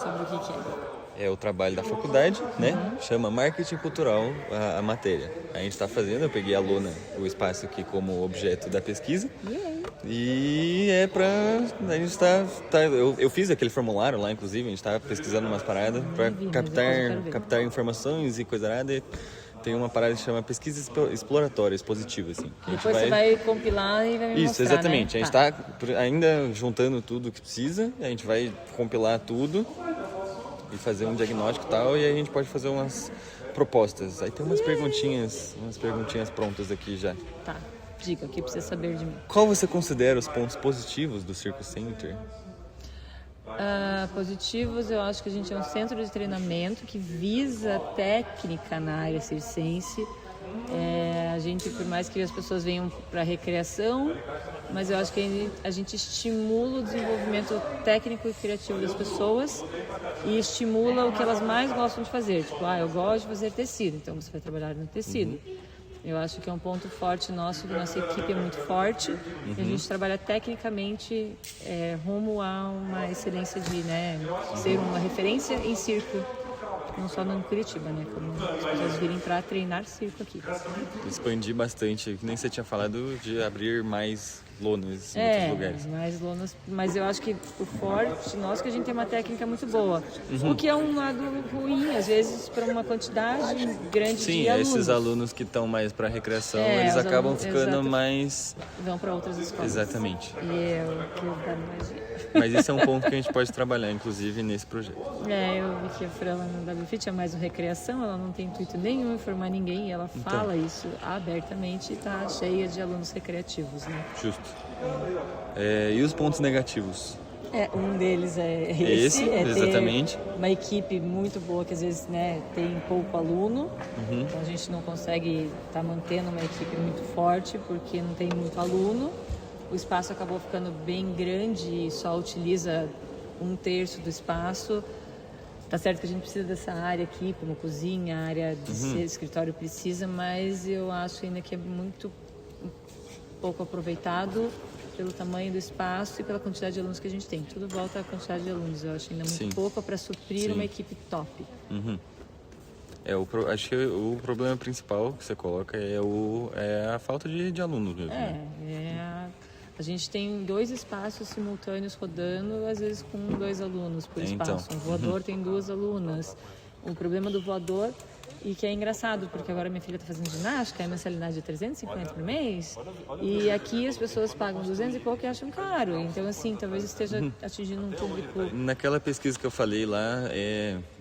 sobre o que é. É o trabalho da faculdade, né? Chama Marketing Cultural a matéria. A gente está fazendo, eu peguei a Luna, o espaço aqui como objeto da pesquisa. E é pra... A gente eu fiz aquele formulário lá, inclusive, a gente tá pesquisando umas paradas pra captar informações e coisa nada. E tem uma parada que chama pesquisa exploratória, expositiva, assim. Depois você vai compilar e vai me mostrar, Isso, exatamente. Né? A gente tá ainda juntando tudo que precisa, a gente vai compilar tudo e fazer um diagnóstico e tal, e aí a gente pode fazer umas propostas. Aí tem umas perguntinhas prontas aqui já. Tá, diga, o que precisa saber de mim? Qual você considera os pontos positivos do Circo Center? Positivos, eu acho que a gente é um centro de treinamento que visa técnica na área circense. A gente, por mais que as pessoas venham para recreação, mas eu acho que a gente estimula o desenvolvimento técnico e criativo das pessoas e estimula o que elas mais gostam de fazer. Tipo, eu gosto de fazer tecido, então você vai trabalhar no tecido. Eu acho que é um ponto forte nosso, que nossa equipe é muito forte. E a gente trabalha tecnicamente rumo a uma excelência de ser uma referência em circo. Não só no Curitiba, né? Como as pessoas virem para treinar circo aqui. Expandir bastante, que nem você tinha falado de abrir mais lonas em outros lugares. Mais lonas, mas eu acho que o forte nosso é que a gente tem uma técnica muito boa. O que é um lado ruim, às vezes, para uma quantidade grande de alunos. Sim, esses alunos que estão mais para recreação, eles acabam ficando mais... Vão para outras escolas. Exatamente. E é o que dá mais dinheiro. Mas esse é um ponto que a gente pode trabalhar, inclusive, nesse projeto. Eu vi que a Fran na WFIT é mais o recreação, ela não tem intuito nenhum em formar ninguém, e ela fala isso abertamente e está cheia de alunos recreativos, né? Justo. E os pontos negativos? Um deles é esse exatamente. Ter uma equipe muito boa que às vezes tem pouco aluno, então a gente não consegue estar mantendo uma equipe muito forte porque não tem muito aluno. O espaço acabou ficando bem grande e só utiliza 1/3 do espaço. Tá certo que a gente precisa dessa área aqui, como cozinha, área de escritório precisa, mas eu acho ainda que é muito pouco aproveitado pelo tamanho do espaço e pela quantidade de alunos que a gente tem. Tudo volta à quantidade de alunos. Eu acho ainda muito pouco para suprir uma equipe top. Acho que o problema principal que você coloca é a falta de alunos mesmo. A gente tem 2 espaços simultâneos rodando, às vezes com 2 alunos por espaço. Então. Um voador tem 2 alunas. O problema do voador, e que é engraçado, porque agora minha filha está fazendo ginástica, a mensalidade é 350 por mês, e aqui as pessoas pagam 200 e pouco e acham caro. Então, assim, talvez esteja atingindo um público... Naquela pesquisa que eu falei lá,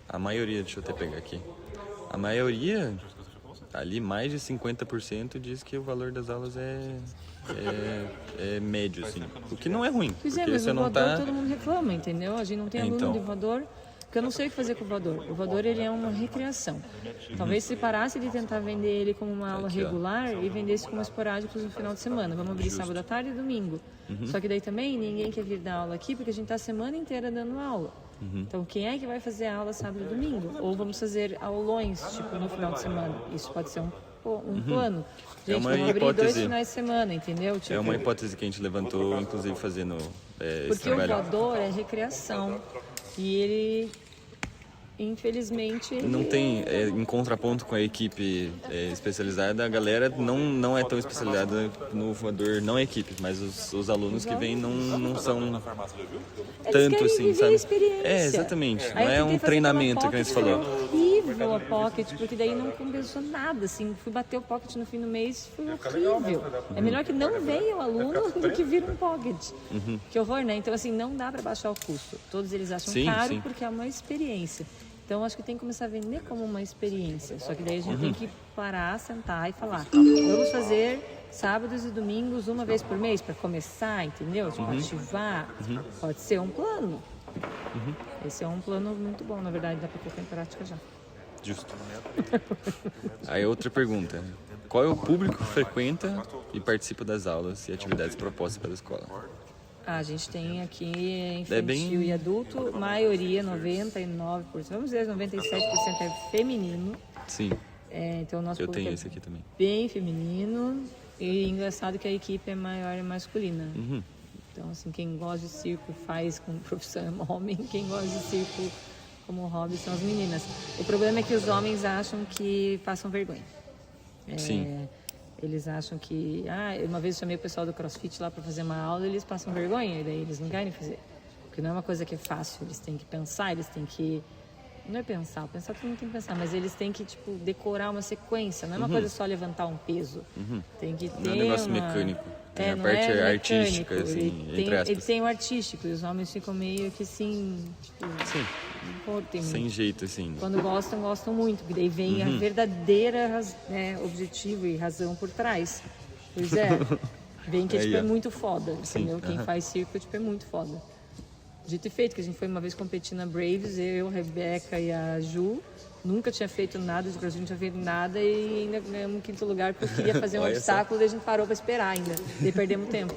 a maioria, deixa eu até pegar aqui, a maioria, ali mais de 50% diz que o valor das aulas é médio, assim, o que não é ruim. Pois é, mas o voador todo mundo reclama, entendeu? A gente não tem aluno de voador, porque eu não sei o que fazer com o voador. O voador, ele é uma recreação. Talvez se parasse de tentar vender ele como uma aula regular e vendesse como esporádicos no final de semana. Vamos abrir sábado à tarde e domingo. Só que daí também ninguém quer vir dar aula aqui, porque a gente está a semana inteira dando aula. Então, quem é que vai fazer a aula sábado e domingo? Ou vamos fazer aulões, tipo, no final de semana. Isso pode ser um plano. Gente, vamos abrir 2 finais de semana, entendeu? Tipo, é uma hipótese que a gente levantou, inclusive, fazendo esse trabalho. Porque o voador é recreação. E ele, infelizmente... Não tem, em contraponto com a equipe especializada, a galera não é tão especializada no voador, não a equipe, mas os alunos que vêm não são tanto assim, sabe? Exatamente. Não é um treinamento que a gente falou. Horrível a pocket, porque daí não compensou nada, assim, fui bater o pocket no fim do mês, foi horrível. É melhor que não venha o aluno do que vir um pocket. Que horror, né? Então, assim, não dá para baixar o custo. Todos eles acham caro porque é uma experiência. Então, acho que tem que começar a vender como uma experiência. Só que daí a gente tem que parar, sentar e falar, vamos fazer sábados e domingos uma vez por mês para começar, entendeu? Tipo, ativar. Pode ser um plano. Esse é um plano muito bom, na verdade, dá para colocar em prática já. Justo. Aí outra pergunta. Qual é o público que frequenta e participa das aulas e atividades propostas pela escola? A gente tem aqui infantil e adulto, maioria, 99%, vamos dizer 97% é feminino. Sim. Então o nosso público tenho esse aqui também. Bem feminino e engraçado que a equipe é maior e masculina. Então, assim, quem gosta de circo faz como profissão é homem, quem gosta de circo como hobby são as meninas. O problema é que os homens acham que passam vergonha. Sim. Eles acham que... uma vez eu chamei o pessoal do CrossFit lá para fazer uma aula e eles passam vergonha, e daí eles não querem fazer. Porque não é uma coisa que é fácil, eles têm que pensar, eles têm que... Não é pensar todo mundo tem que pensar, mas eles têm que, tipo, decorar uma sequência. Não é uma coisa só levantar um peso. Tem que ter Não é um negócio mecânico. Tem a não parte é artística, mecânico. assim, entre aspas. Ele tem o artístico e os homens ficam meio que assim... Sim. Sem jeito, assim. Quando gostam muito, porque daí vem a verdadeira objetivo e razão por trás. Pois é, vem que tipo, é muito foda, entendeu? Quem faz circo tipo, é muito foda. Dito e feito, que a gente foi uma vez competir na Braves, eu, a Rebeca e a Ju, nunca tinha feito nada de Brasil, não tinha feito nada e ainda ganhamos em 5º lugar porque eu queria fazer um obstáculo e a gente parou para esperar ainda, e perdemos tempo.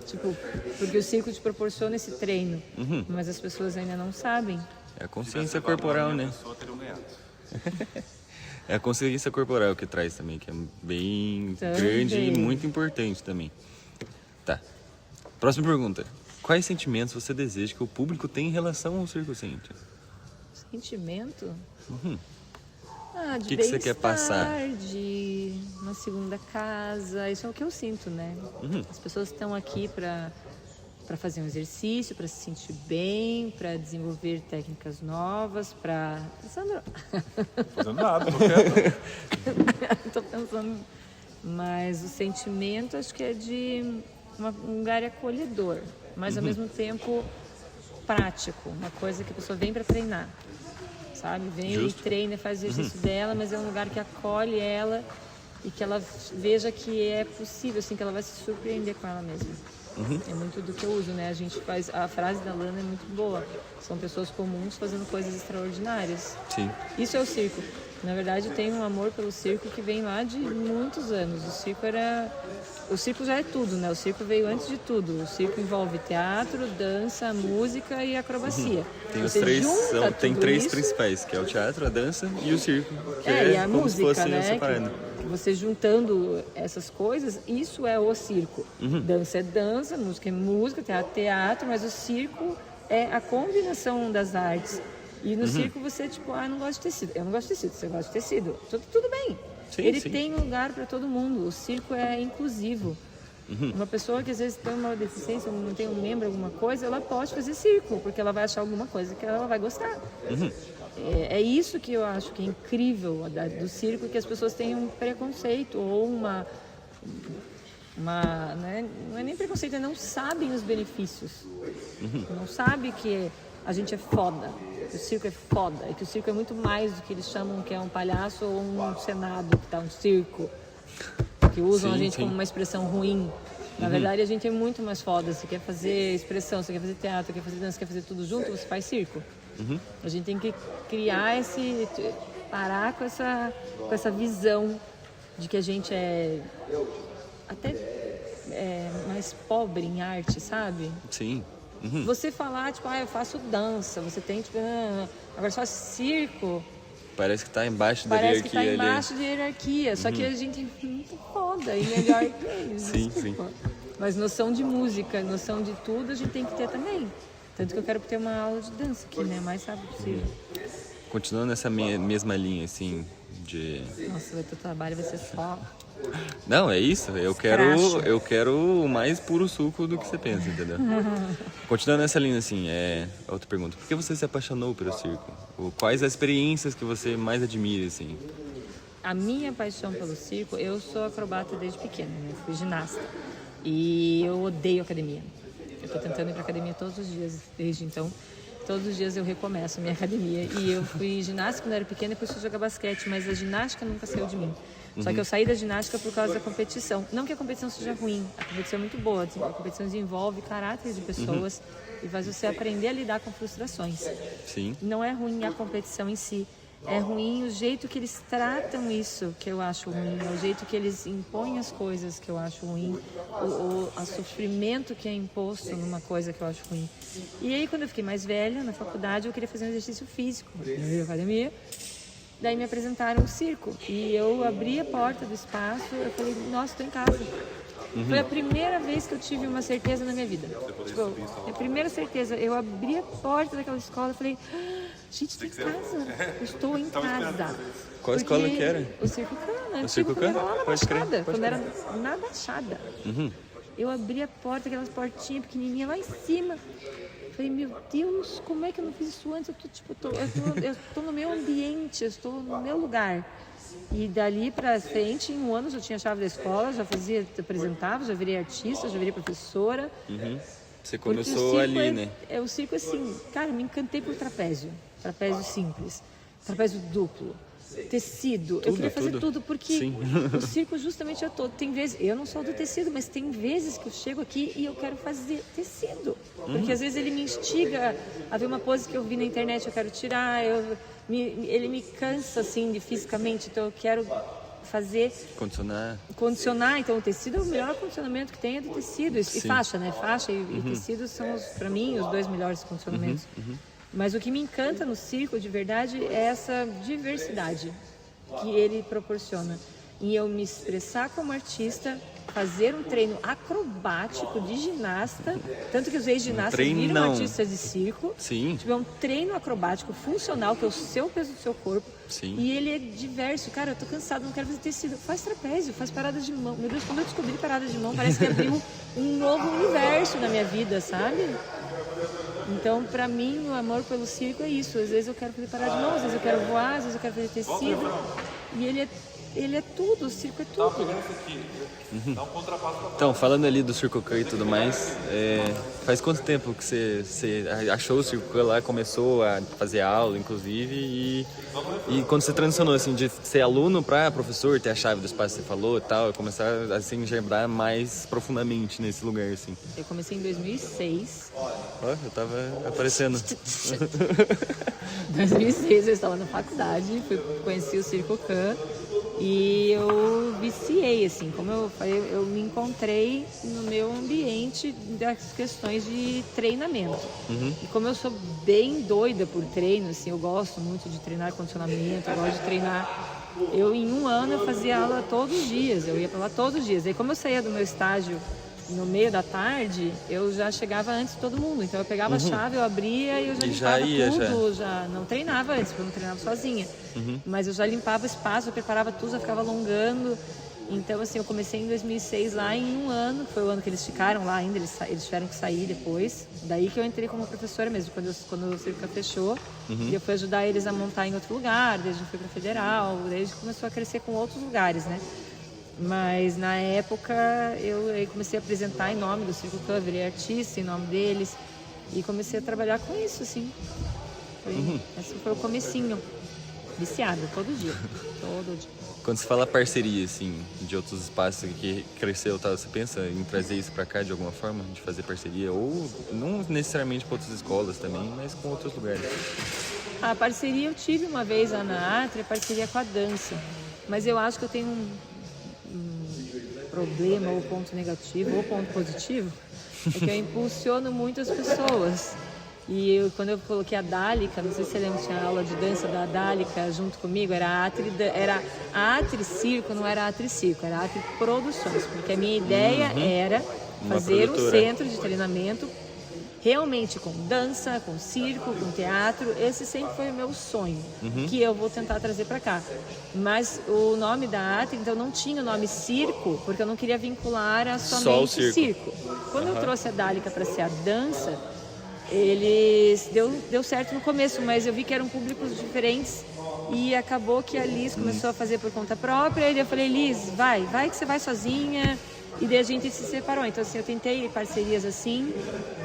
Tipo, porque o circo te proporciona esse treino, mas as pessoas ainda não sabem. É a consciência corporal, né? É a consciência corporal que traz também, que é bem grande e muito importante também. Tá. Próxima pergunta. Quais sentimentos você deseja que o público tenha em relação ao Circo Cíntia? Sentimento? De que você quer passar? De uma segunda casa, isso é o que eu sinto, né? As pessoas estão aqui para fazer um exercício, para se sentir bem, para desenvolver técnicas novas, para... Sandro? Fazendo nada, tô quieto. Tô pensando... Mas o sentimento acho que é de um lugar acolhedor, mas ao mesmo tempo prático, uma coisa que a pessoa vem para treinar, sabe? Vem e treina, faz o exercício dela, mas é um lugar que acolhe ela e que ela veja que é possível, assim, que ela vai se surpreender com ela mesma. É muito do que eu uso, né? A gente faz... A frase da Lana é muito boa. São pessoas comuns fazendo coisas extraordinárias. Sim. Isso é o circo. Na verdade, eu tenho um amor pelo circo que vem lá de muitos anos. O circo já é tudo, né? O circo veio antes de tudo. O circo envolve teatro, dança, música e acrobacia. Tem três principais, que é o teatro, a dança e o circo. Que e a como música, se fosse né? separando. Você juntando essas coisas, isso é o circo. Dança é dança, música é música, teatro é teatro, mas o circo é a combinação das artes. E no circo você, tipo, não gosto de tecido. Eu não gosto de tecido, você gosta de tecido. Tudo bem. Ele tem lugar para todo mundo. O circo é inclusivo. Uma pessoa que às vezes tem uma deficiência, não tem um membro, alguma coisa, ela pode fazer circo, porque ela vai achar alguma coisa que ela vai gostar. É isso que eu acho que é incrível do circo, que as pessoas têm um preconceito ou né? Não é nem preconceito, não sabem os benefícios. Não sabem que a gente é foda, que o circo é foda, e que o circo é muito mais do que eles chamam que é um palhaço ou um senado, que tá um circo, que usam a gente como uma expressão ruim. Na verdade, a gente é muito mais foda. Você quer fazer expressão, você quer fazer teatro, quer fazer dança, você quer fazer tudo junto, você faz circo. A gente tem que criar parar com essa visão de que a gente é até mais pobre em arte, sabe? Sim. Você falar, tipo, eu faço dança, você tem, tipo, agora só circo. Parece que tá embaixo da hierarquia. hierarquia. Parece que tá embaixo de hierarquia, só que a gente é muito foda e melhor que eles. Sim. Mas noção de música, noção de tudo a gente tem que ter também. Tanto que eu quero ter uma aula de dança aqui, né? Mais rápido possível. Continuando nessa mesma linha, assim, de... Nossa, o teu trabalho vai ser só... Não, é isso. Eu quero o mais puro suco do que você pensa, entendeu? Continuando nessa linha, assim, outra pergunta. Por que você se apaixonou pelo circo? Quais as experiências que você mais admira, assim? A minha paixão pelo circo, eu sou acrobata desde pequena, né? Eu fui ginasta. E eu odeio academia. Eu tô tentando ir pra academia todos os dias desde então. Todos os dias eu recomeço a minha academia. E eu fui ginasta quando eu era pequena e depois fui jogar basquete, mas a ginástica nunca saiu de mim. Só que eu saí da ginástica por causa da competição. Não que a competição seja ruim, a competição é muito boa. A competição desenvolve caráter de pessoas e faz você aprender a lidar com frustrações. Sim. Não é ruim a competição em si. É ruim o jeito que eles tratam isso, que eu acho ruim. É o jeito que eles impõem as coisas, que eu acho ruim. O sofrimento que é imposto numa coisa que eu acho ruim. E aí, quando eu fiquei mais velha, na faculdade, eu queria fazer um exercício físico. Eu ia à academia. Daí me apresentaram o circo. E eu abri a porta do espaço, eu falei, nossa, estou em casa. Foi a primeira vez que eu tive uma certeza na minha vida. Tipo, a primeira certeza. Eu abri a porta daquela escola e falei, gente, estou em casa. Eu estou em casa. Qual escola que era? O Circo Cã, né? O Circo Cã? Quando era lá na Pode crer, Baixada. pode Quando era na Baixada. Eu abri a porta, aquelas portinhas pequenininhas lá em cima. Falei, meu Deus, como é que eu não fiz isso antes? Eu tô no meu ambiente, eu estou no meu lugar. E dali pra frente, em um ano, já tinha a chave da escola, já apresentava, já virei artista, já virei professora. Você começou ali, né? O circo, assim, cara, me encantei por trapézio simples, trapézio duplo, tecido. Eu queria fazer tudo, porque o circo justamente é todo. Tem vezes, eu não sou do tecido, mas tem vezes que eu chego aqui e eu quero fazer tecido. Porque às vezes ele me instiga a ver uma pose que eu vi na internet, eu quero tirar, ele me cansa, assim, fisicamente, então eu quero fazer... Condicionar, então o tecido é o melhor condicionamento que tem, é do tecido. E faixa, né? Faixa e tecido são, pra mim, os 2 melhores condicionamentos. Mas o que me encanta no circo, de verdade, é essa diversidade que ele proporciona. E eu me expressar como artista, fazer um treino acrobático de ginasta, tanto que os ex-ginastas viram artistas de circo. Tipo, é um treino acrobático funcional, que é o seu peso do seu corpo. E ele é diverso. Cara, eu tô cansado, não quero fazer tecido. Faz trapézio, faz paradas de mão. Meu Deus, quando eu descobri paradas de mão, parece que abriu um novo universo na minha vida, sabe? Então, pra mim, o amor pelo circo é isso. Às vezes eu quero fazer parada de mão, às vezes eu quero voar, às vezes eu quero fazer tecido. E ele é tudo, o circo é tudo. Então, falando ali do Circo Cã e tudo mais, faz quanto tempo que você achou o Circo Cã lá, começou a fazer aula, inclusive, e quando você transicionou, assim, de ser aluno para professor, ter a chave do espaço que você falou e tal, começar a se engendrar mais profundamente nesse lugar, assim? Eu comecei em 2006. Ó, eu tava aparecendo. 2006 eu estava na faculdade, conheci o Circo Cã. E eu viciei, assim, como eu falei, eu me encontrei no meu ambiente das questões de treinamento. E como eu sou bem doida por treino, assim, eu gosto muito de treinar condicionamento, eu gosto de treinar. Em um ano eu fazia aula todos os dias, eu ia pra lá todos os dias. Aí como eu saía do meu estágio no meio da tarde, eu já chegava antes de todo mundo. Então eu pegava a chave, eu abria e eu já limpava tudo. Já não treinava antes, porque eu não treinava sozinha. Mas eu já limpava o espaço, eu preparava tudo, já ficava alongando. Então, assim, eu comecei em 2006 lá, em um ano, que foi o ano que eles ficaram lá ainda, eles tiveram que sair depois. Daí que eu entrei como professora mesmo, quando o Circo fechou. E eu fui ajudar eles a montar em outro lugar, daí a gente foi pra Federal, daí a gente começou a crescer com outros lugares, né? Mas na época eu comecei a apresentar em nome do Circo Cã, virei artista em nome deles e comecei a trabalhar com isso, assim. Esse foi o comecinho, viciada, todo dia. Quando você fala parceria, assim, de outros espaços que cresceu, tá, você pensa em trazer isso pra cá de alguma forma, de fazer parceria? Ou não necessariamente com outras escolas também, mas com outros lugares? A parceria eu tive uma vez lá na Atri, parceria com a dança. Mas eu acho que eu tenho um problema, ou ponto negativo, ou ponto positivo, é que eu impulsiono muito as pessoas. E quando eu coloquei a Dálica, não sei se você lembra, tinha aula de dança da Dálica junto comigo, era a Atri Circo, não era a Atri Circo, era a Atri Produções, porque a minha ideia era fazer um centro de treinamento realmente com dança, com circo, com teatro. Esse sempre foi o meu sonho, que eu vou tentar trazer para cá. Mas o nome da Atri, então não tinha o nome circo, porque eu não queria vincular a somente circo. Quando eu trouxe a Dálica para ser a dança, eles deu certo no começo, mas eu vi que eram públicos diferentes e acabou que a Liz começou a fazer por conta própria. E eu falei, Liz, vai que você vai sozinha. E daí a gente se separou. Então, assim, eu tentei parcerias assim,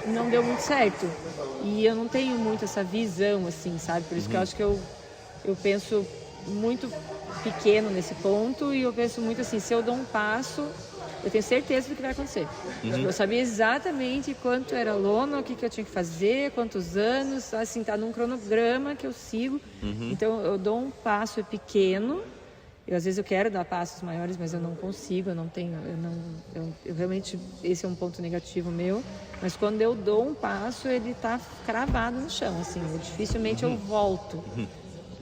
não deu muito certo. E eu não tenho muito essa visão, assim, sabe? Por isso que eu acho que eu penso muito pequeno nesse ponto. E eu penso muito assim, se eu dou um passo, eu tenho certeza do que vai acontecer. Eu sabia exatamente quanto era lona, o que eu tinha que fazer, quantos anos, assim, tá num cronograma que eu sigo. Então, eu dou um passo pequeno. Às vezes eu quero dar passos maiores, mas eu não consigo, eu realmente, esse é um ponto negativo meu, mas quando eu dou um passo, ele tá cravado no chão, assim, dificilmente eu volto,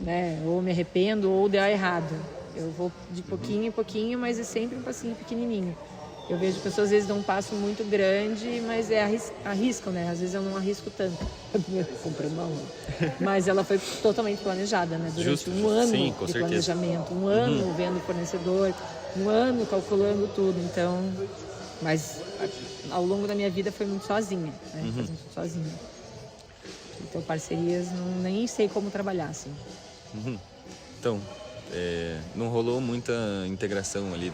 né, ou me arrependo, ou deu errado. Eu vou de pouquinho em pouquinho, mas é sempre um passinho pequenininho. Eu vejo pessoas às vezes dão um passo muito grande, mas arriscam, né? Às vezes eu não arrisco tanto. Comprei uma lona. Mas ela foi totalmente planejada, né? Durante um ano Sim, com de certeza. planejamento, um ano vendo fornecedor, um ano calculando tudo. Então, mas ao longo da minha vida foi muito sozinha, né? Fazendo tudo sozinha. Então, parcerias, nem sei como trabalhar, assim. Então, não rolou muita integração ali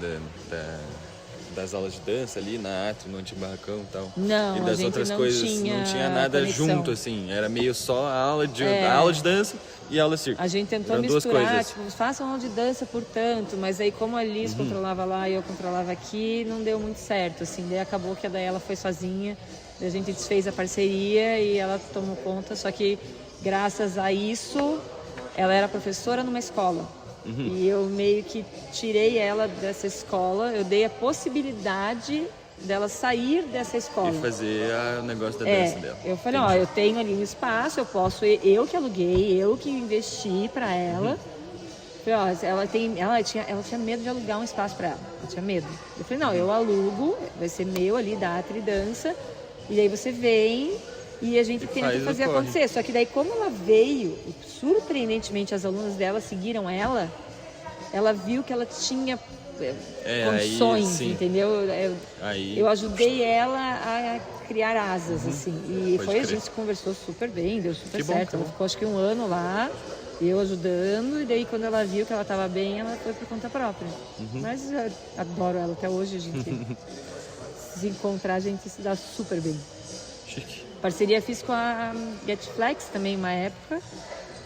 das aulas de dança ali na Atri, no Antigo Barracão e tal. Não, E a das gente outras não coisas, tinha não tinha nada conexão. junto, assim. Era meio só a aula de dança e a aula de circo. A gente tentou Eram duas misturar, coisas. tipo, façam aula de dança por tanto, mas aí como a Liz controlava lá e eu controlava aqui, não deu muito certo, assim. Daí acabou que daí ela foi sozinha, daí a gente desfez a parceria e ela tomou conta, só que graças a isso, ela era professora numa escola. E eu meio que tirei ela dessa escola, eu dei a possibilidade dela sair dessa escola. E fazer o negócio da dança dela. Eu falei, ó, eu tenho ali um espaço, eu que aluguei, eu que investi pra ela. Falei, ó, ela tinha medo de alugar um espaço pra ela, ela tinha medo. Eu falei, não, eu alugo, vai ser meu ali, da Atri Dança, e daí você vem e a gente tenta faz o fazer corre. acontecer. Só que daí como ela veio, e surpreendentemente as alunas dela seguiram ela viu que ela tinha condições, aí, sim. entendeu? Aí, Eu ajudei ela a criar asas, assim. E Pode a crer. gente conversou super bem, deu super Que bom, certo. que Ela bom. ficou acho que um ano lá, eu ajudando, e daí quando ela viu que ela estava bem, ela foi por conta própria. Mas eu adoro ela até hoje, a gente se encontrar, a gente se dá super bem. chique. Parceria fiz com a Getflex também, uma época.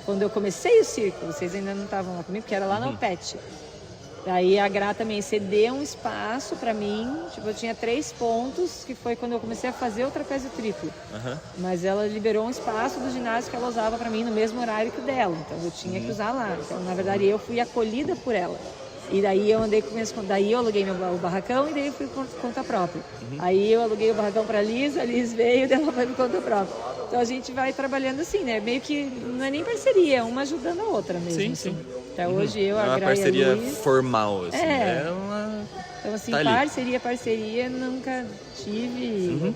Quando eu comecei o circo, vocês ainda não estavam lá comigo, porque era lá no PET. Daí a Gra também cedeu um espaço pra mim, tipo, eu tinha 3 pontos, que foi quando eu comecei a fazer o trapézio triplo. Mas ela liberou um espaço do ginásio que ela usava pra mim no mesmo horário que o dela, então eu tinha que usar lá. Então, na verdade, eu fui acolhida por ela. E daí eu andei com daí eu aluguei o barracão e daí eu fui por conta própria. Aí eu aluguei o barracão pra Liz, a Liz veio e ela foi por conta própria. Então a gente vai trabalhando assim, né? Meio que não é nem parceria, é uma ajudando a outra mesmo. Sim, assim. sim. Até hoje eu, É a uma Gra e a parceria Liz. formal, assim. É. É uma... Então assim, Tá ali. parceria, nunca tive.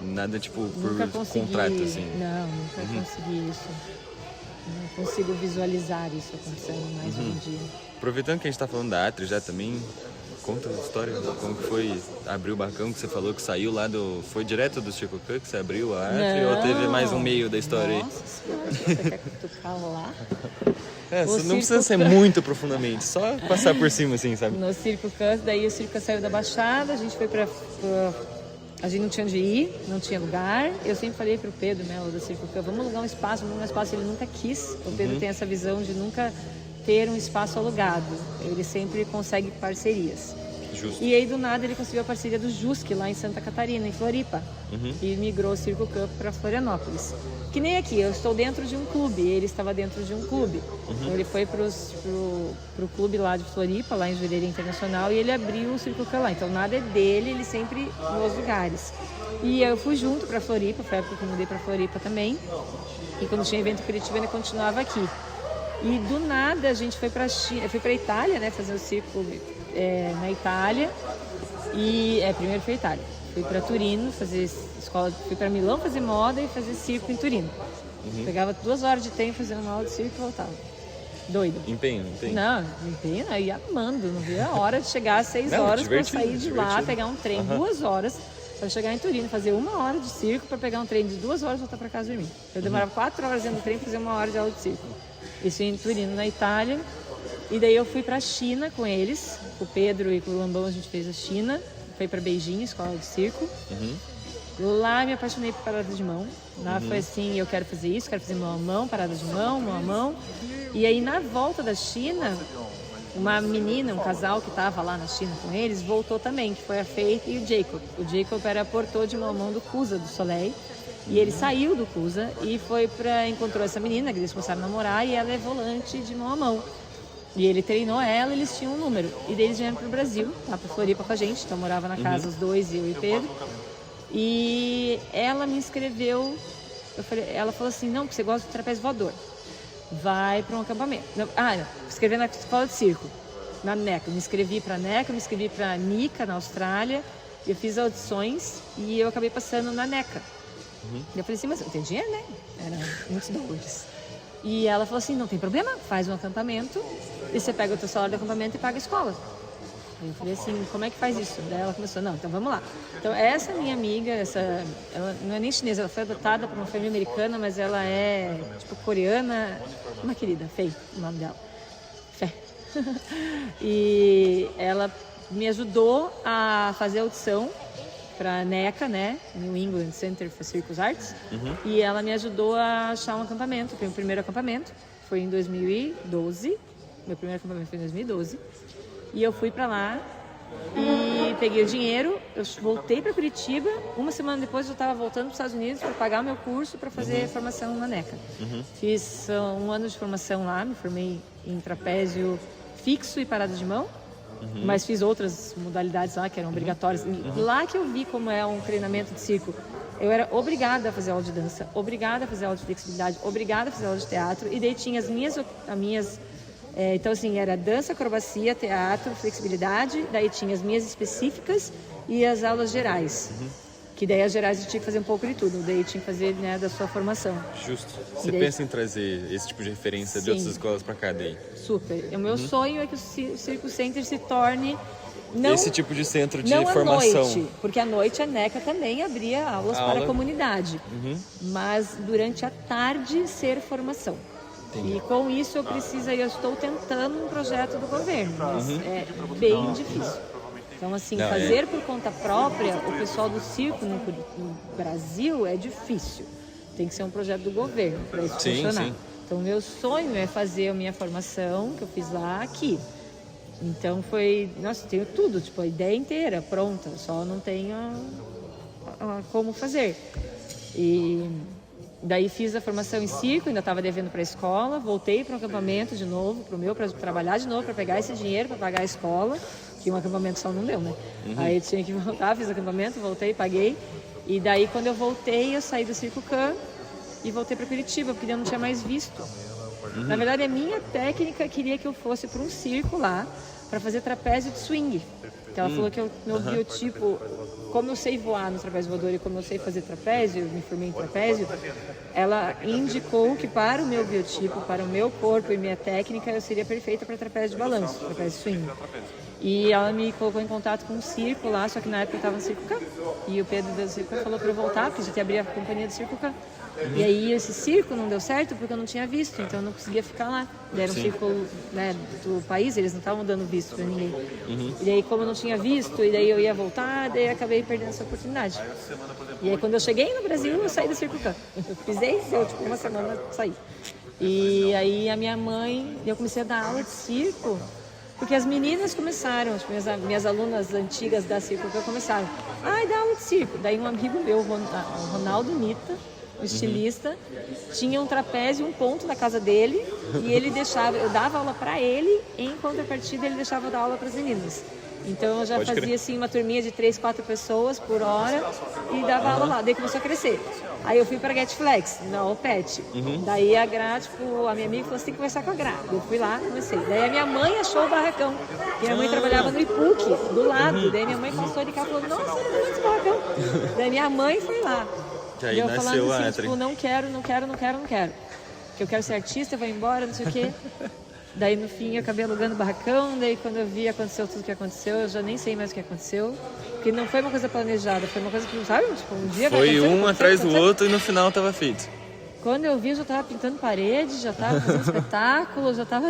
Nada, tipo, por Nunca consegui. contrato, assim. Não, nunca consegui isso. Não consigo visualizar isso acontecendo mais hoje em dia. Aproveitando que a gente tá falando da Atri já também, conta a história, como que foi abrir o barracão, que você falou que saiu lá do... Foi direto do Circo Cup que você abriu a Atri, ou teve mais um meio da história aí? Nossa senhora, você quer cutucar lá? Você O não precisa ser Circo muito profundamente, só passar por cima, assim, sabe? No Circo Cup, daí o circo saiu da Baixada, a gente foi a gente não tinha onde ir, não tinha lugar. Eu sempre falei pro Pedro, Melo, do Circo Cup, vamos alugar um espaço, ele nunca quis. O Pedro tem essa visão de nunca ter um espaço alugado. Ele sempre consegue parcerias. Justo. E aí, do nada, ele conseguiu a parceria do Jusque, lá em Santa Catarina, em Floripa. E migrou o Circo Cup para Florianópolis. Que nem aqui, eu estou dentro de um clube, ele estava dentro de um clube. Então, ele foi pro clube lá de Floripa, lá em Jurerê Internacional, e ele abriu o Circo Cup lá. Então, nada é dele, ele sempre nos lugares. E eu fui junto para Floripa, foi a época que eu mudei para Floripa também. E quando tinha evento em Curitiba, ele continuava aqui. E do nada a gente foi para China, eu fui para Itália, né, fazer o circo na Itália. E primeiro foi Itália. Fui para Turino fazer escola, fui para Milão fazer moda e fazer circo em Turino. Pegava 2 horas de tempo fazendo uma aula de circo e voltava. Doido. Empenho. Não, empenho, eu ia amando, não via a hora de chegar às 6 horas para sair de lá, pegar um trem 2 horas para chegar em Turino, fazer 1 hora de circo para pegar um trem de 2 horas e voltar para casa dormir. Eu demorava 4 horas dentro do trem para fazer 1 hora de aula de circo. Isso em Turino, na Itália. E daí eu fui pra China com eles, com o Pedro e com o Lambão, a gente fez a China. Foi pra Beijing, escola de circo. Lá me apaixonei por parada de mão. Lá foi assim, eu quero fazer isso, quero fazer mão a mão, parada de mão, mão a mão. E aí na volta da China, uma menina, um casal que estava lá na China com eles, voltou também, que foi a Faith e o Jacob. O Jacob era portor de mão a mão do Cusa, do Soleil. E ele saiu do Cusa e encontrou essa menina, que eles começaram a namorar, e ela é volante de mão a mão. E ele treinou ela, eles tinham um número. E daí eles vieram pro Brasil, lá pra Floripa com a gente, então morava na casa os dois, eu e Pedro. E ela me inscreveu, ela falou assim, não, porque você gosta de trapézio voador, vai para um acampamento. Escrevi na escola de circo, na NECA. Me inscrevi para a NECA, me inscrevi para a NICA, na Austrália, Eu fiz audições e eu acabei passando na NECA. Eu falei assim, mas eu tenho dinheiro, né? Era muitos dólares. E ela falou assim, não tem problema, faz um acampamento e você pega o teu salário do acampamento e paga a escola. Eu falei assim, como é que faz isso? Daí ela começou, não, então vamos lá. Então essa minha amiga, ela não é nem chinesa, ela foi adotada por uma família americana, mas ela é tipo coreana, uma querida, Fei, o nome dela. Fé. E ela me ajudou a fazer a audição para a NECA, né? New England Center for Circus Arts. E ela me ajudou a achar um acampamento. Foi o primeiro acampamento, foi em 2012. Meu primeiro acampamento foi em 2012. E eu fui para lá e peguei o dinheiro. Eu voltei para Curitiba. Uma semana depois eu estava voltando para os Estados Unidos para pagar o meu curso para fazer formação na NECA. Fiz um ano de formação lá, me formei em trapézio fixo e parada de mão. Mas fiz outras modalidades lá que eram obrigatórias. Lá que eu vi como é um treinamento de circo. Eu era obrigada a fazer aula de dança, obrigada a fazer aula de flexibilidade, obrigada a fazer aula de teatro. E daí tinha as minhas então assim, era dança, acrobacia, teatro, flexibilidade. Daí tinha as minhas específicas e as aulas gerais. Que daí as gerais eu tinha que fazer um pouco de tudo. Daí tinha que fazer, né, da sua formação. Justo. Você daí... pensa em trazer esse tipo de referência de outras escolas para cá daí? Super. O meu sonho é que o Circo Center se torne... Não, esse tipo de centro de não formação. À noite, porque à noite a NECA também abria aulas para a comunidade. Mas durante a tarde ser formação. Entendi. E com isso eu estou tentando um projeto do governo, mas é bem difícil. Então, assim, fazer por conta própria, o pessoal do circo no Brasil é difícil. Tem que ser um projeto do governo para isso funcionar. Sim. Então, meu sonho é fazer a minha formação, que eu fiz lá, aqui. Então, nossa, tenho tudo, tipo, a ideia inteira pronta, só não tenho como fazer. E daí fiz a formação em circo, ainda estava devendo para a escola, voltei para o acampamento de novo, para trabalhar de novo, para pegar esse dinheiro para pagar a escola, que um acampamento só não deu, né? Aí eu tinha que voltar, fiz o acampamento, voltei, paguei. E daí quando eu voltei, eu saí do Circo Can e voltei para Curitiba, porque eu não tinha mais visto. Na verdade, a minha técnica queria que eu fosse para um circo lá, para fazer trapézio de swing. Então ela falou que meu biotipo, como eu sei voar no trapézio voador e como eu sei fazer trapézio, eu me formei em trapézio, ela indicou que para o meu biotipo, para o meu corpo e minha técnica, eu seria perfeita para trapézio de balanço, trapézio swing. E ela me colocou em contato com um circo lá, só que na época eu estava no Circo Can. E o Pedro do Circo Can falou para eu voltar, porque a gente abria a companhia do Circo Can. E aí esse circo não deu certo porque eu não tinha visto, então eu não conseguia ficar lá. Era um circo, né, do país, eles não estavam dando visto para ninguém. E daí como eu não tinha visto, e daí eu ia voltar, daí eu acabei perdendo essa oportunidade. E aí quando eu cheguei no Brasil, eu saí do Circo Can. Eu pisei, tipo, uma semana saí. E aí a minha mãe, eu comecei a dar aula de circo, porque as meninas começaram, tipo, minhas alunas antigas da Circo Can começaram. Dá aula de circo. Daí um amigo meu, o Ronaldo Nita, o estilista, tinha um trapézio, um ponto na casa dele, e ele eu dava aula para ele, e em contrapartida ele deixava eu dar aula para as meninas. Então eu já fazia assim uma turminha de 3, 4 pessoas por hora e dava aula lá. Daí começou a crescer. Aí eu fui para Get Flex, na OPET. Daí a Gra, tipo, a minha amiga falou, você tem que conversar com a Gra. Eu fui lá, comecei. Daí a minha mãe achou o barracão. E minha mãe trabalhava no IPUC, do lado. Daí minha mãe passou de cá e falou, nossa, eu não vou nesse barracão. Daí minha mãe foi lá. E aí eu nasceu falando assim, a tipo, não quero. Porque eu quero ser artista, eu vou embora, não sei o quê. Daí no fim eu acabei alugando o barracão, daí quando eu vi aconteceu tudo o que aconteceu, eu já nem sei mais o que aconteceu. Porque não foi uma coisa planejada, foi uma coisa que, sabe, tipo, um dia vai acontecer. Foi um atrás do outro e no final tava feito. Quando eu vi, eu já tava pintando parede, já tava fazendo espetáculo, já tava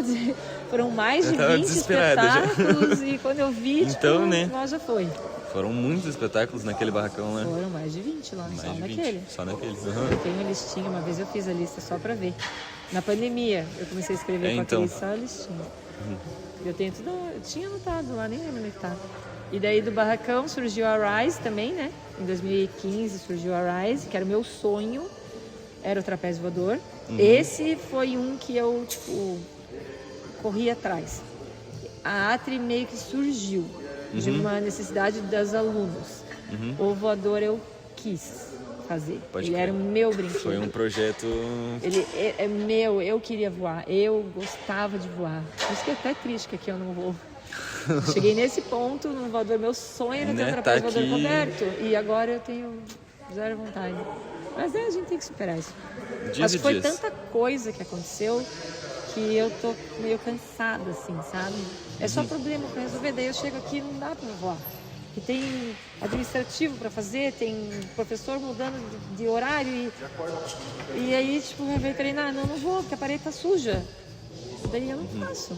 foram mais de 20 espetáculos e quando eu vi, então, tipo, lá já foi. Foram muitos espetáculos naquele barracão, né? Foram mais de 20 lá, mais só de 20, naquele. Só naquele. Eu tenho a listinha, uma vez eu fiz a lista só pra ver. Na pandemia, eu comecei a escrever com aquele só a listinha. Eu tenho tudo, eu tinha anotado lá, nem lembro onde tá. E daí do barracão surgiu a Rise também, né? Em 2015 surgiu a Rise, que era o meu sonho, era o trapézio voador. Esse foi um que eu, tipo, corri atrás. A Atri meio que surgiu de uma necessidade das alunos. O voador eu quis fazer. Ele era o meu brinquedo. Foi um projeto... Ele é meu, eu queria voar, eu gostava de voar. Por isso que é até triste que aqui eu não vou. Cheguei nesse ponto no voador, meu sonho era ter um Né, trapézio tá voador aqui. coberto. E agora eu tenho zero vontade. Mas a gente tem que superar isso. Dias Acho e que foi dias. tanta coisa que aconteceu que eu tô meio cansada, assim, sabe? É só problema pra resolver, daí eu chego aqui e não dá pra voar. E tem administrativo pra fazer, tem professor mudando de horário e aí, tipo, vai treinar. Não vou, porque a parede tá suja. Daí eu não faço.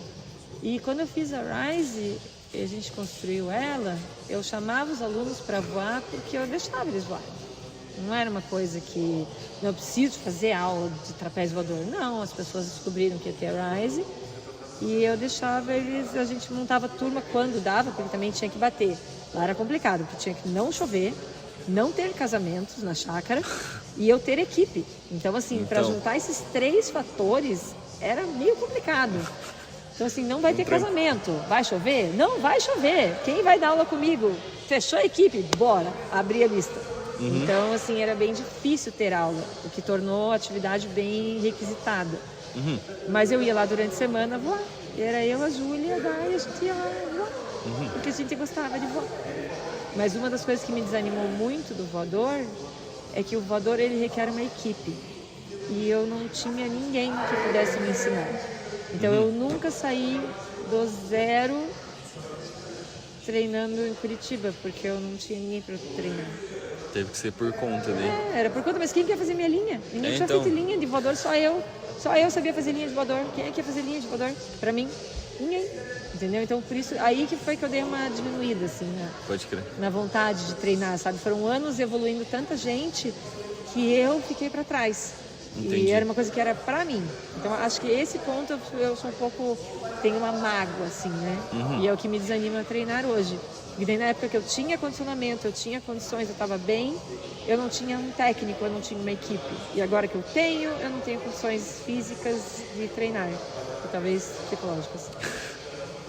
E quando eu fiz a Rise, e a gente construiu ela, eu chamava os alunos pra voar porque eu deixava eles voarem. Não era uma coisa que eu preciso fazer aula de trapézio voador. Não, as pessoas descobriram que ia ter a Rise e eu deixava eles, a gente montava turma quando dava, porque também tinha que bater. Lá era complicado, porque tinha que não chover, não ter casamentos na chácara e eu ter equipe. Então, assim, para juntar esses 3 fatores era meio complicado. Então, assim, não vai ter casamento. Vai chover? Não vai chover. Quem vai dar aula comigo? Fechou a equipe? Bora. Abri a lista. Então, assim, era bem difícil ter aula, o que tornou a atividade bem requisitada. Mas eu ia lá durante a semana voar. E era eu, a Júlia, a Dai, a gente ia lá voar. Porque a gente gostava de voar. Mas uma das coisas que me desanimou muito do voador é que o voador, ele requer uma equipe. E eu não tinha ninguém que pudesse me ensinar. Então, eu nunca saí do zero treinando em Curitiba, porque eu não tinha ninguém para treinar. Teve que ser por conta daí. Era por conta, mas quem quer fazer minha linha? Ninguém tinha então. feito linha de voador, só eu. Só eu sabia fazer linha de voador. Quem é que ia fazer linha de voador? Pra mim, ninguém. Entendeu? Então, por isso, aí que foi que eu dei uma diminuída, assim, Pode crer. na vontade de treinar, sabe? Foram anos evoluindo tanta gente que eu fiquei pra trás. Entendi. E era uma coisa que era pra mim. Então, acho que esse ponto eu sou um pouco... Tenho uma mágoa, assim, né? E é o que me desanima a treinar hoje. E daí, na época que eu tinha condicionamento, eu tinha condições, eu estava bem, eu não tinha um técnico, eu não tinha uma equipe. E agora que eu não tenho condições físicas de treinar. E talvez psicológicas.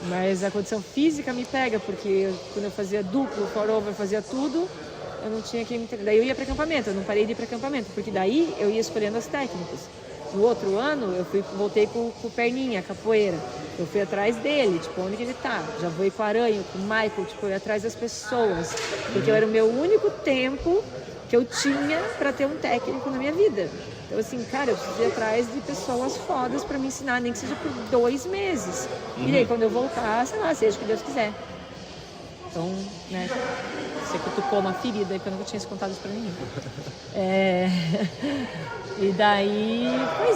Mas a condição física me pega, porque quando eu fazia duplo, forover, fazia tudo, eu não tinha quem me treinar. Daí eu ia para acampamento, eu não parei de ir para acampamento, porque daí eu ia escolhendo as técnicas. No outro ano, eu voltei com o Perninha, capoeira. Eu fui atrás dele, tipo, onde que ele tá? Já vou ir com o Aranho, com o Michael, tipo, eu ia atrás das pessoas. Porque eu era o meu único tempo que eu tinha para ter um técnico na minha vida. Então, assim, cara, eu preciso ir atrás de pessoas fodas para me ensinar, nem que seja por 2 meses. E aí, quando eu voltar, sei lá, seja o que Deus quiser. Então, né, você cutucou uma ferida, que eu nunca tinha contado isso pra ninguém. E daí,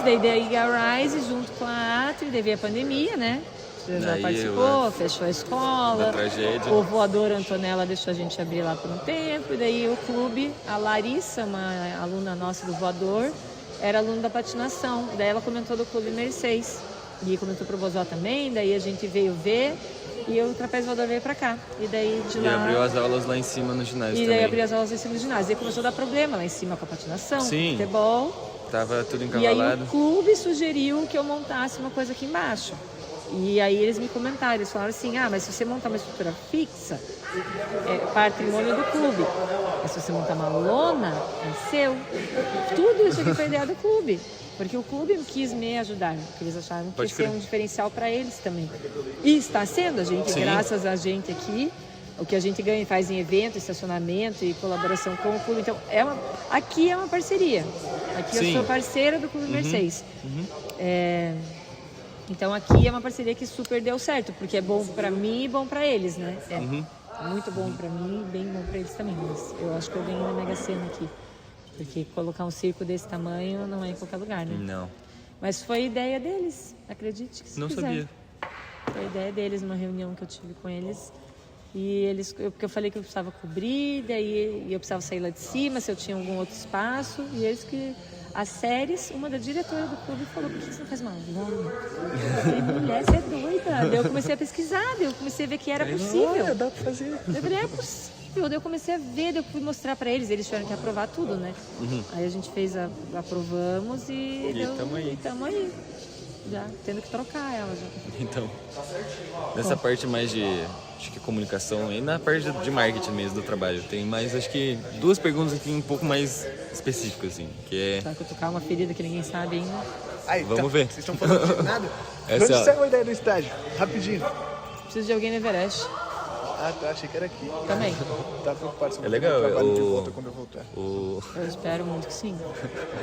daí a Rise junto com a Atri, daí veio a pandemia, né? Você já Daí participou, fechou a escola. Uma tragédia. O voador Antonella deixou a gente abrir lá por um tempo. E daí o clube, a Larissa, uma aluna nossa do voador, era aluna da patinação. Daí ela comentou do clube Mercedes. E comentou pro Bozó também, daí a gente veio ver. E o trapézio voador veio pra cá. E daí de lá... E abriu as aulas lá em cima no ginásio E também. daí abriu as aulas em cima do ginásio. E começou a dar problema lá em cima com a patinação, Sim. futebol. Tava tudo E aí encavalado. o clube sugeriu que eu montasse uma coisa aqui embaixo. E aí eles me comentaram, eles falaram assim, mas se você montar uma estrutura fixa, é patrimônio do clube. Mas se você montar uma lona, é seu. Tudo isso aqui foi ideia do clube. Porque o clube quis me ajudar, porque eles acharam que ia ser um diferencial para eles também. E está sendo, graças a gente aqui, o que a gente ganha faz em evento, estacionamento e colaboração com o clube. Então, aqui é uma parceria. Aqui eu sou parceira do Clube Mercedes. Então, aqui é uma parceria que super deu certo, porque é bom para mim e bom para eles, né? Muito bom para mim e bem bom para eles também. Mas eu acho que eu ganhei na Mega Sena aqui. Porque colocar um circo desse tamanho não é em qualquer lugar, né? Não. Mas foi ideia deles, acredite que se Não quiser. sabia. Foi ideia deles, numa reunião que eu tive com eles. E porque eu falei que eu precisava cobrir, daí eu precisava sair lá de cima, se eu tinha algum outro espaço. E eles que... As séries, uma da diretora do clube falou, por que você não faz uma lona? Eu falei, mulher, você é doida. Daí eu comecei a pesquisar, daí eu comecei a ver que era possível. Olha, dá pra fazer. Eu falei, é possível. Daí eu comecei a ver, daí eu fui mostrar pra eles tiveram que aprovar tudo, né? Aí a gente aprovamos e tamo aí. Já, tendo que trocar ela já. Então, nessa parte mais de, acho que comunicação e na parte de marketing mesmo do trabalho, tem mais, acho que 2 perguntas aqui um pouco mais específicas, assim, que é... Vai cutucar uma ferida que ninguém sabe ainda. Vamos ver. Vocês estão falando de nada? Essa Onde saiu a ideia do estádio? Rapidinho. Pra preciso de alguém no Everest. Ah, tá, achei que era aqui. Também. Tá preocupado se eu É vou legal, ter trabalho de o- volta quando eu voltar. Eu espero muito que sim.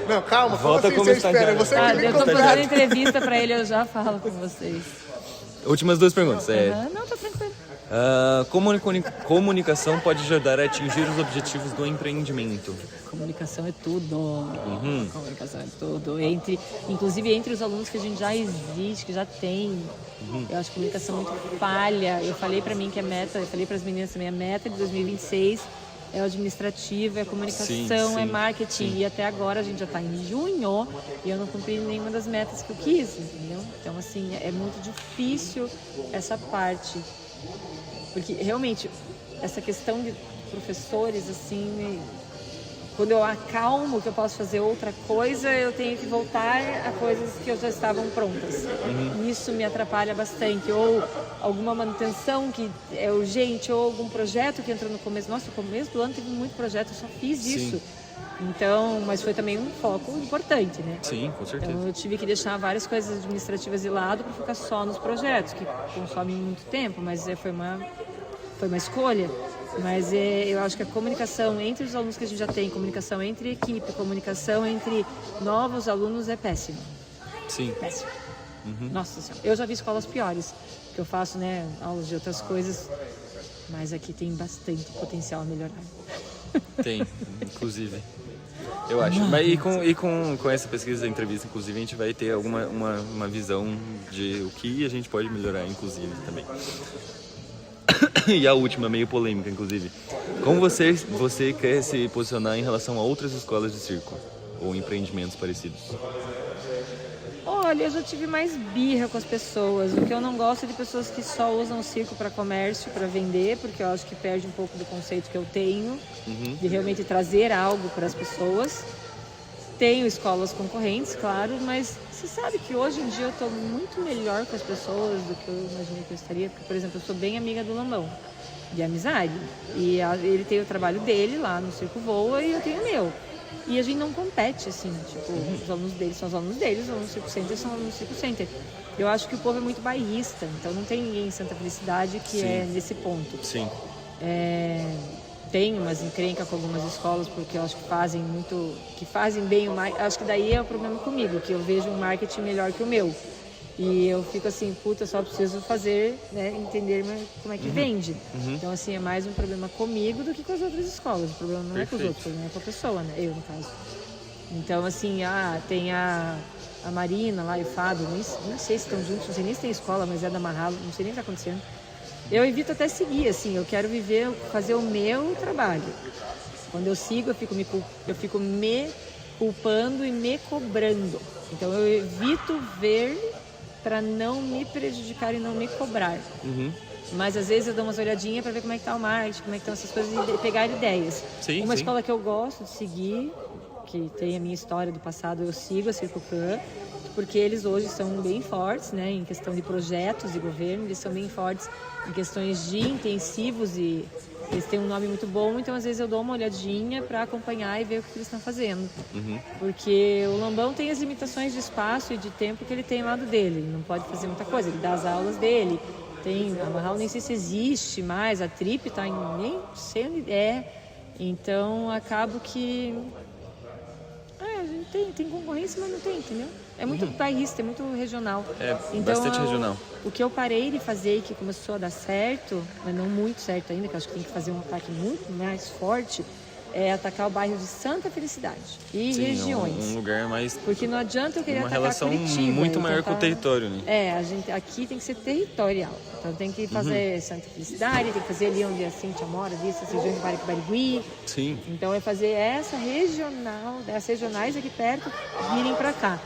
Não, calma, Volta como como assim você espera? estagiário. Você que me Eu tô fazendo contrata. entrevista pra ele, eu já falo com vocês. Últimas 2 perguntas. Não, tá tranquilo. Comunicação pode ajudar a atingir os objetivos do empreendimento. Comunicação é tudo. Comunicação é tudo. Inclusive entre os alunos que a gente já existe, que já tem. Eu acho que a comunicação é muito falha. Eu falei pra mim que a meta, eu falei pras meninas também, a meta de 2026 é o administrativo, é a comunicação, Sim, é marketing. E até agora a gente já tá em junho e eu não cumpri nenhuma das metas que eu quis, entendeu? Então, assim, é muito difícil essa parte. Porque realmente, essa questão de professores, assim, quando eu acalmo que eu posso fazer outra coisa, eu tenho que voltar a coisas que já estavam prontas. Isso me atrapalha bastante. Ou alguma manutenção que é urgente, ou algum projeto que entrou no começo. Nossa, no começo do ano teve muito projeto, eu só fiz isso. Então, mas foi também um foco importante, né? Sim, com certeza. Então eu tive que deixar várias coisas administrativas de lado para focar só nos projetos, que consomem muito tempo, mas foi uma escolha. Mas eu acho que a comunicação entre os alunos que a gente já tem, comunicação entre equipe, comunicação entre novos alunos é péssima. Sim. Péssima. Nossa Senhora. Eu já vi escolas piores, que eu faço, né, aulas de outras coisas, mas aqui tem bastante potencial a melhorar. Tem, inclusive. Eu acho. Mas e com essa pesquisa da entrevista, inclusive, a gente vai ter uma visão de o que a gente pode melhorar, inclusive, também. E a última, meio polêmica, inclusive. Como você quer se posicionar em relação a outras escolas de circo? Ou empreendimentos parecidos? Olha, eu já tive mais birra com as pessoas. O que eu não gosto é de pessoas que só usam o circo para comércio, para vender, porque eu acho que perde um pouco do conceito que eu tenho, de realmente trazer algo para as pessoas. Tenho escolas concorrentes, claro, mas você sabe que hoje em dia eu estou muito melhor com as pessoas do que eu imaginei que eu estaria. Porque, por exemplo, eu sou bem amiga do Lambão, de amizade. E ele tem o trabalho dele lá no Circo Voa e eu tenho o meu. E a gente não compete, assim, tipo, os alunos deles são os alunos deles, os alunos do Circo Center são os alunos do Circo Center. Eu acho que o povo é muito bairrista, então não tem ninguém em Santa Felicidade que é nesse ponto. Sim. Tem umas encrencas com algumas escolas, porque eu acho que fazem bem o marketing. Acho que daí é o problema comigo, que eu vejo um marketing melhor que o meu. E eu fico assim, puta, só preciso fazer, né, entender como é que vende. Então, assim, é mais um problema comigo do que com as outras escolas. O problema não é com os outros, o problema é com a pessoa, né? Eu, no caso. Então, assim, tem a Marina lá e o Fábio, nem sei se estão juntos, não sei nem se tem escola, mas é da Marralo, não sei nem o que está acontecendo. Eu evito até seguir, assim, eu quero fazer o meu trabalho. Quando eu sigo, eu fico me culpando e me cobrando. Então eu evito ver para não me prejudicar e não me cobrar. Mas às vezes eu dou umas olhadinhas para ver como é que tá o marketing, como é que estão essas coisas e pegar ideias. Uma escola que eu gosto de seguir, que tem a minha história do passado, eu sigo a Circo Can, porque eles hoje são bem fortes, né, em questão de projetos de governo, eles são bem fortes em questões de intensivos e eles têm um nome muito bom, então às vezes eu dou uma olhadinha para acompanhar e ver o que eles estão fazendo. Porque o Lambão tem as limitações de espaço e de tempo que ele tem lá do dele, ele não pode fazer muita coisa, ele dá as aulas dele, tem a Marral, nem sei se existe mais, a Trip tá em nem sei onde é, então acabo que a gente tem concorrência, mas não tem, entendeu? É muito bairrista, é muito regional. Então, Bastante regional. O que eu parei de fazer e que começou a dar certo, mas não muito certo ainda, que eu acho que tem que fazer um ataque muito mais forte, é atacar o bairro de Santa Felicidade e regiões. Um lugar mais... Porque não adianta eu querer uma atacar relação Curitiba. muito maior com o território, né? A gente aqui tem que ser territorial. Então tem que fazer Santa Felicidade, tem que fazer ali onde a Cíntia mora, ali, essas regiões de Barigui. Sim. Então é fazer essa regional, as regionais aqui perto virem para cá.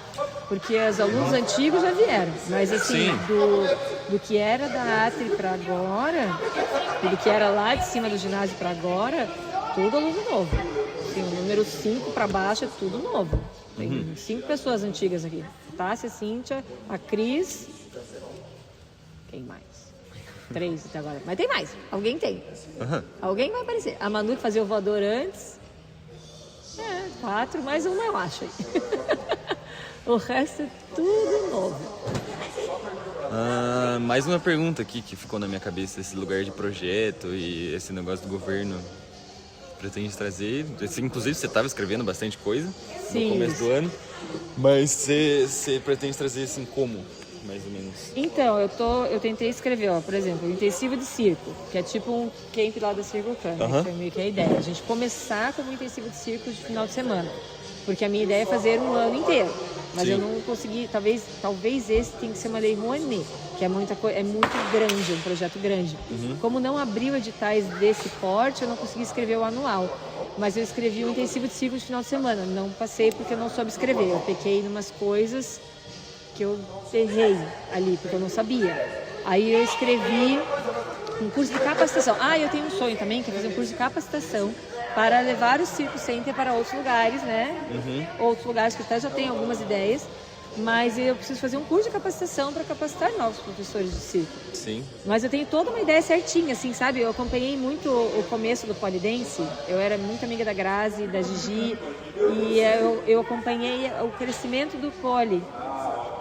Porque os alunos antigos já vieram, mas assim, do que era da Atri para agora, e do que era lá de cima do ginásio para agora, tudo aluno novo. Assim, o número 5 para baixo é tudo novo. Tem 5 pessoas antigas aqui. Tássia, Cíntia, a Cris. Quem mais? 3 até agora. Mas tem mais. Alguém tem. Alguém vai aparecer. A Manu que fazia o voador antes. 4, mais uma eu acho aí. O resto é tudo novo. mais uma pergunta aqui que ficou na minha cabeça, esse lugar de projeto e esse negócio do governo pretende trazer. Inclusive, você estava escrevendo bastante coisa no começo do ano, mas você pretende trazer assim como, mais ou menos? Então, eu tentei escrever, ó, por exemplo, intensivo de circo, que é tipo um camp lá da Circo Can, né? Foi meio que a ideia. A gente começar como intensivo de circo de final de semana. Porque a minha ideia é fazer um ano inteiro. Mas eu não consegui, talvez esse tenha que ser uma lei Rouanet, que é muito grande, um projeto grande. Como não abriu editais desse porte, eu não consegui escrever o anual. Mas eu escrevi o intensivo de circo de final de semana. Não passei porque eu não soube escrever. Eu pequei em umas coisas que eu errei ali, porque eu não sabia. Aí eu escrevi um curso de capacitação. Eu tenho um sonho também, que é fazer um curso de capacitação para levar o Circo Center para outros lugares, né? Outros lugares que até já tenho algumas ideias, mas eu preciso fazer um curso de capacitação para capacitar novos professores de circo. Sim. Mas eu tenho toda uma ideia certinha, assim, sabe? Eu acompanhei muito o começo do Polidense, eu era muito amiga da Grazi, da Gigi, e eu acompanhei o crescimento do Poli.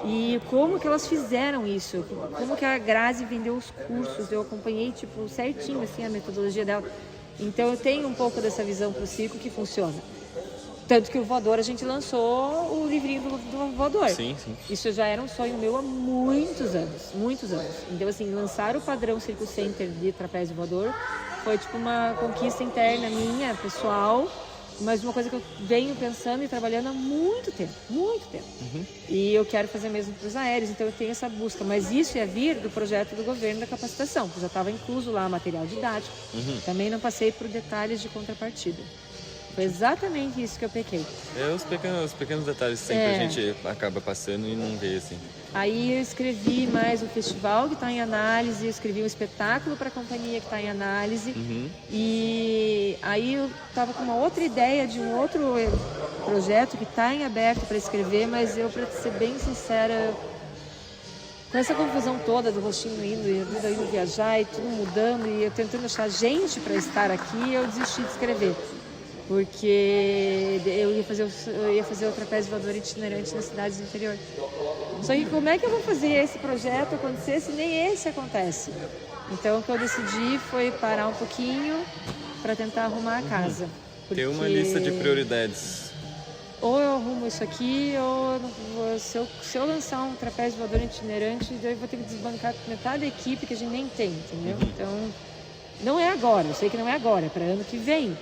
E como que elas fizeram isso? Como que a Grazi vendeu os cursos? Eu acompanhei, tipo, certinho, assim, a metodologia dela. Então eu tenho um pouco dessa visão para o circo que funciona. Tanto que o Voador, a gente lançou o livrinho do Voador. Sim. Isso já era um sonho meu há muitos anos. Então, assim, lançar o padrão Circo Center de trapézio voador foi, tipo, uma conquista interna minha, pessoal, mas uma coisa que eu venho pensando e trabalhando há muito tempo. E eu quero fazer mesmo para os aéreos, então eu tenho essa busca. Mas isso ia vir do projeto do governo da capacitação, que já estava incluso lá material didático. Também não passei por detalhes de contrapartida. Foi exatamente isso que eu pequei. Os pequenos detalhes sempre a gente acaba passando e não vê, assim. Aí eu escrevi mais o festival que está em análise, eu escrevi um espetáculo para a companhia que está em análise. E aí eu estava com uma outra ideia de um outro projeto que está em aberto para escrever, mas eu, para ser bem sincera, com essa confusão toda do Roxinho indo e a vida indo viajar e tudo mudando e eu tentando achar gente para estar aqui, eu desisti de escrever. Porque eu ia fazer o trapézio voador itinerante nas cidades do interior. Só que como é que eu vou fazer esse projeto acontecer se nem esse acontece? Então o que eu decidi foi parar um pouquinho para tentar arrumar a casa. Ter uma lista de prioridades. Ou eu arrumo isso aqui, ou se eu lançar um trapézio voador itinerante, eu vou ter que desbancar metade da equipe que a gente nem tem, entendeu? Então, não é agora, eu sei que não é agora, é para ano que vem.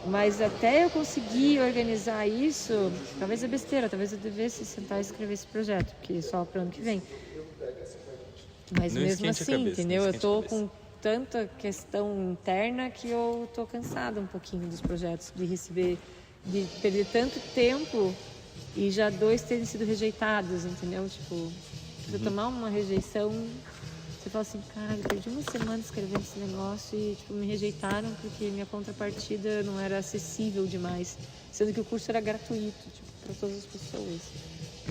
Mas até eu conseguir organizar isso, talvez é besteira, talvez eu devesse sentar e escrever esse projeto, porque é só para ano que vem. Mas não mesmo assim, cabeça, entendeu? Eu tô com tanta questão interna que eu tô cansada um pouquinho dos projetos, de perder tanto tempo e já 2 terem sido rejeitados, entendeu? Tipo, se eu tomar uma rejeição, você fala assim, cara, eu perdi uma semana escrevendo esse negócio e tipo, me rejeitaram porque minha contrapartida não era acessível demais, sendo que o curso era gratuito, tipo, para todas as pessoas.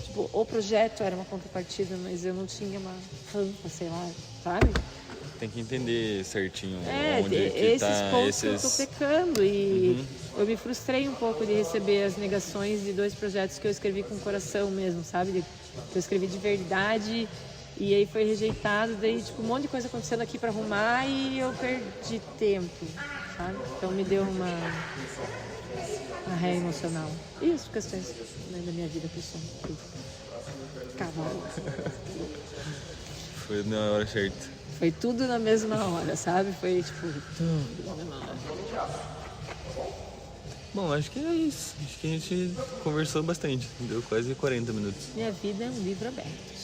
Tipo, o projeto era uma contrapartida, mas eu não tinha uma rampa, sei lá, sabe? Tem que entender certinho onde esses tá pontos que eu tô pecando e eu me frustrei um pouco de receber as negações de 2 projetos que eu escrevi com o coração mesmo, sabe? Que eu escrevi de verdade. E aí foi rejeitado, daí tipo, um monte de coisa acontecendo aqui pra arrumar e eu perdi tempo, sabe? Então me deu uma ré emocional. E as questões, né, da minha vida pessoal. Cavalo. Foi na hora certa. Foi tudo na mesma hora, sabe? Foi tipo, tudo na mesma hora. Bom, acho que é isso. Acho que a gente conversou bastante. Deu quase 40 minutos. Minha vida é um livro aberto.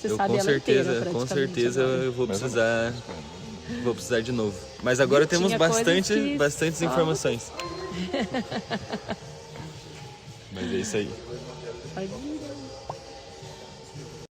Você Eu sabe com certeza eu vou precisar de novo. Mas agora temos bastantes informações. Mas é isso aí. Pode ir.